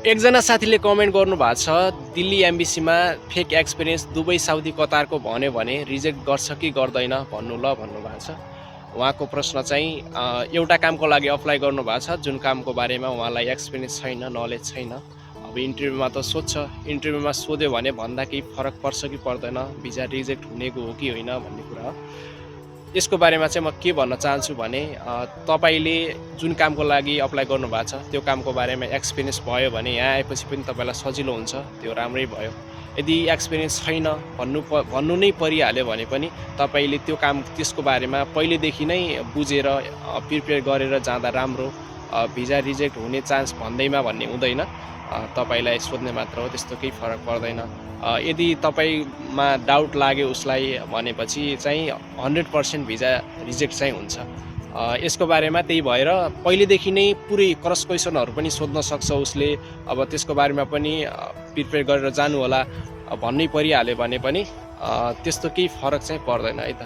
एकजना साथीले कमेन्ट गर्नुभएको छ दिल्ली एम्बेसीमा फेक एक्सपिरियन्स दुबई साउदी कतारको भन्यो भने रिजेक्ट गर्छ कि गर्दैन भन्नुभएको छ। उहाँको प्रश्न चाहिँ एउटा कामको लागि अप्लाई गर्नुभएको छ जुन कामको बारेमा उहाँलाई एक्सपिरियन्स छैन, नलेज छैन। अब इन्टरभ्यूमा त सोध्छ, इन्टरभ्यूमा सोध्यो भने भन्दा केही फरक पर्छ कि पर्दैन, भिजा रिजेक्ट हुनेको हो कि होइन भन्ने कुरा हो। यसको बारेमा चाहिँ म के भन्न चाहन्छु भने तपाईले जुन कामको लागि अप्लाई गर्नुभएको छ त्यो कामको बारेमा एक्सपिरियन्स भयो भने यहाँ आएपछि पनि तपाईलाई सजिलो हुन्छ, त्यो राम्रै भयो। यदि एक्सपिरियन्स छैन भन्नु नै परिहाल्यो भने पनि तपाईले त्यो काम त्यसको बारेमा पहिलेदेखि नै बुझेर प्रिपेयर गरेर जाँदा राम्रो। भिजा रिजेक्ट हुने चान्स भन्दैमा भन्ने हुँदैन, तपाईलाई सोध्ने मात्र हो, त्यस्तो केही फरक पर्दैन। यदि तपाईमा डाउट लाग्यो उसलाई भनेपछि चाहिँ 100% भिजा रिजेक्ट चाहिँ हुन्छ। यसको बारेमा त्यही भएर पहिलेदेखि नै पुरै क्रस क्वेसनहरु पनि सोध्न सक्छ उसले। अब त्यसको बारेमा पनि प्रिपेयर गरेर जानु होला। भन्नै परिहाल्यो भने पनि त्यस्तो केही फरक चाहिँ पर्दैन है त।